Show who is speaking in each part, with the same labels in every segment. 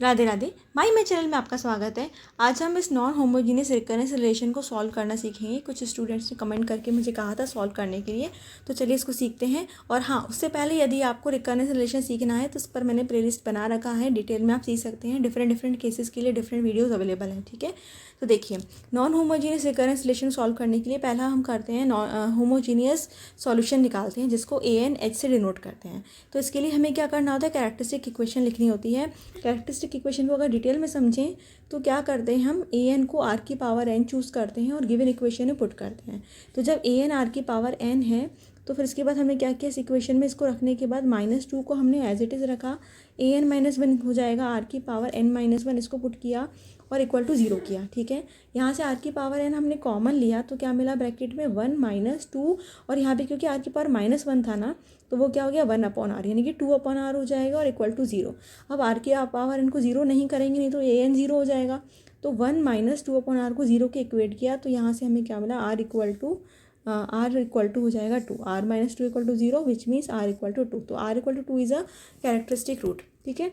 Speaker 1: राधे राधे माई मेरे चैनल में आपका स्वागत है। आज हम इस नॉन होमोजीनियस रिकरेंस रिलेशन को सॉल्व करना सीखेंगे। कुछ स्टूडेंट्स ने कमेंट करके मुझे कहा था सॉल्व करने के लिए, तो चलिए इसको सीखते हैं। और हाँ, उससे पहले यदि आपको रिकरेंस रिलेशन सीखना है तो उस पर मैंने प्लेलिस्ट बना रखा है, डिटेल में आप सीख सकते हैं। डिफरेंट केसेस के लिए डिफरेंट वीडियोज़ अवेलेबल हैं, ठीक है। तो देखिए, non homogeneous recurrence relation solve करने के लिए पहला हम करते हैं होमोजीनियस सॉल्यूशन निकालते हैं, जिसको ANH से डिनोट करते हैं। तो इसके लिए हमें क्या करना होता है, कैरेक्टरिस्टिक इक्वेशन लिखनी होती है। कैरेक्टरिस्टिक इक्वेशन को अगर डिटेल में समझें तो क्या करते हैं, हम an को r की पावर n चूज़ करते हैं और गिवन इक्वेशन में पुट करते हैं। तो जब an r की पावर n है तो फिर इसके बाद हमने क्या किया, इस इक्वेशन में इसको रखने के बाद -2 को हमने एज इट इज़ रखा, an-1 हो जाएगा r की पावर n-1, इसको पुट किया और इक्वल टू 0 किया, ठीक है। यहाँ से r की पावर n हमने कॉमन लिया तो क्या मिला ब्रैकेट में 1 - 2, और यहाँ पे क्योंकि r की पावर -1 था ना, तो वो क्या हो गया 1/r, यानी कि 2/r हो जाएगा और इक्वल टू 0। अब r की पावर n को 0 नहीं करेंगे, नहीं तो an 0 हो जाएगा। तो 1 - 2/r को 0 के इक्वेट किया, तो यहाँ से हमें क्या मिला, r इक्वल टू हो जाएगा 2, r - 2 equal to 0, which means r equal to 2। तो r equal to 2 is a characteristic root, ठीक है।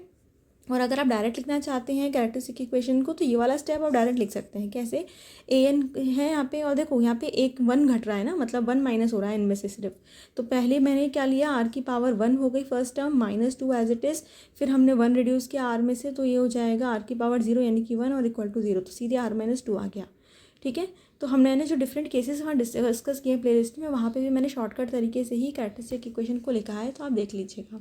Speaker 1: और अगर आप डायरेक्ट लिखना चाहते हैं कैरेक्टरिस्टिक इक्वेशन को, तो ये वाला स्टेप आप डायरेक्ट लिख सकते हैं। कैसे, an है यहाँ पे, और देखो यहाँ पे एक 1 घट रहा है ना, मतलब 1 माइनस हो रहा है इनमें से सिर्फ। तो पहले मैंने क्या लिया, r की पावर 1 हो गई first term, -2 as it is, फिर हमने 1 रिड्यूस किया r में से, तो ये हो जाएगा r की पावर 0 यानी कि 1 और इक्वल टू 0, तो सीधे r - 2 आ गया, ठीक है। तो हमने जो डिफरेंट केसेस वहाँ डिस्कस किए प्लेलिस्ट में, वहाँ पे भी मैंने शॉर्टकट तरीके से ही कैरेक्टरिस्टिक इक्वेशन को लिखा है, तो आप देख लीजिएगा,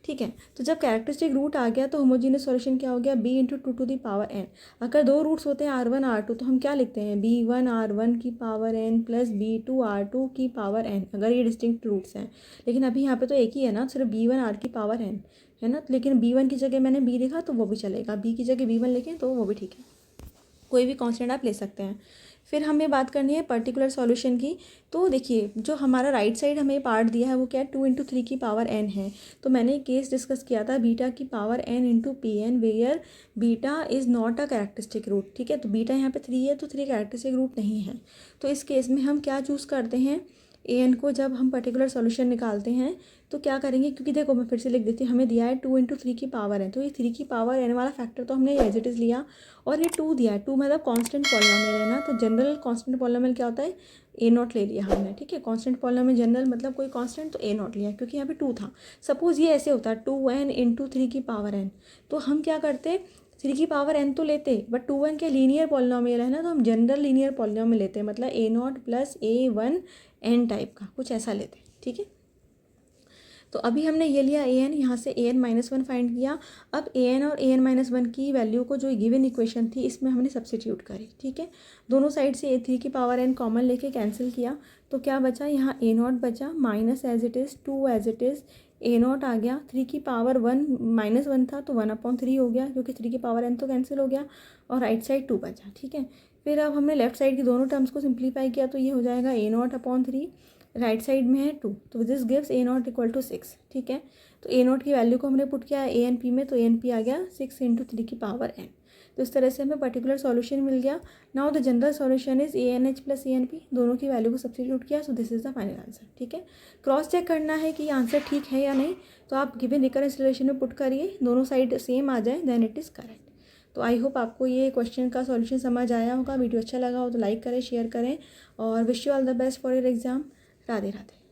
Speaker 1: ठीक है। तो जब कैरेक्टरिस्टिक रूट आ गया तो होमोजीनियस सॉल्यूशन क्या हो गया, b × 2 to the power n। अगर दो रूट्स होते हैं r1 r2, तो हम क्या लिखते हैं, b1 r1 की power n plus b2 r2 की पावर n, अगर ये डिस्टिंक्ट रूट्स हैं। लेकिन अभी यहाँ पे तो एक ही है ना, सिर्फ b1 r की पावर n है ना, लेकिन b1 की जगह मैंने b लिखा तो वो भी चलेगा, b की जगह b1 लिखें तो वो भी ठीक है, कोई भी कांस्टेंट आप ले सकते हैं। फिर हमें बात करनी है पर्टिकुलर सॉल्यूशन की। तो देखिए, जो हमारा राइट साइड हमें पार्ट दिया है वो क्या है, 2 × 3 की पावर n है। तो मैंने केस डिस्कस किया था बीटा की power n × Pn, where beta is not a characteristic root, ठीक है। तो बीटा यहाँ पे 3 है, तो 3 कैरेक्टरिस्टिक रूट नहीं है। तो इस केस में हम क्या चूज़ करते हैं, an को जब हम पर्टिकुलर सॉल्यूशन निकालते हैं तो क्या करेंगे, क्योंकि देखो मैं फिर से लिख देती हूँ, हमें दिया है 2 × 3 की पावर है, तो ये 3 की पावर n वाला फैक्टर तो हमने एज इट इज़ लिया, और ये 2 दिया है, 2 मतलब कांस्टेंट पॉलिनोमियल है ना। तो जनरल कांस्टेंट पॉलिनोमियल क्या होता है, a0 ले लिया हमने, ठीक है। कांस्टेंट पॉलिनोमियल जनरल मतलब कोई कांस्टेंट, तो a0 लिया, क्योंकि यहाँ पे 2 था। सपोज़ ये ऐसे होता है 2n × 3 की पावर n, तो हम क्या करते, 3 की पावर n तो लेते, बट 2n के लीनियर पॉलिनोमियल है ना, तो हम जनरल लीनियर पॉलिनोमियल लेते हैं, मतलब a0 + a1 n टाइप का कुछ ऐसा लेते हैं, ठीक है। तो अभी हमने ये लिया an, यहाँ से an-1 फाइंड किया। अब an और an-1 की वैल्यू को, जो गिवन इक्वेशन थी, इसमें हमने सब्स्टिट्यूट करी, ठीक है। दोनों साइड से 3 की पावर n कॉमन लेके कैंसिल किया, तो क्या बचा, यहाँ a0 बचा, minus as it is 2 as it is, a0 आ गया, 3 की पावर 1 -1 था तो 1/3 हो गया, क्योंकि 3 की पावर n तो कैंसिल हो गया, और राइट साइड 2 बचा, ठीक है। फिर अब हमने लेफ्ट साइड की दोनों टर्म्स को सिंप्लीफाई किया, तो ये हो जाएगा a0/3, राइट साइड में है 2, तो this gives a0 equal to 6, ठीक है। तो a0 की वैल्यू को हमने पुट किया an p में, तो an p आ गया 6 × 3 की पावर n। तो इस तरह से हमें पर्टिकुलर सॉल्यूशन मिल गया। Now the general solution is ANH + ANP, दोनों की वैल्यू को सब्स्टिट्यूट किया, so this is the final answer, ठीक है। क्रॉस चेक करना है कि आंसर ठीक है या नहीं, तो आप गिवन रिकरेंस रिलेशन में पुट करिए, दोनों साइड सेम आ जाए, देन इट इज़ करेक्ट। तो आई होप आपको ये क्वेश्चन का सॉल्यूशन समझ आया होगा। वीडियो अच्छा लगा हो तो लाइक करें, शेयर करें, और wish you all the best for your exam. Radhe Radhe.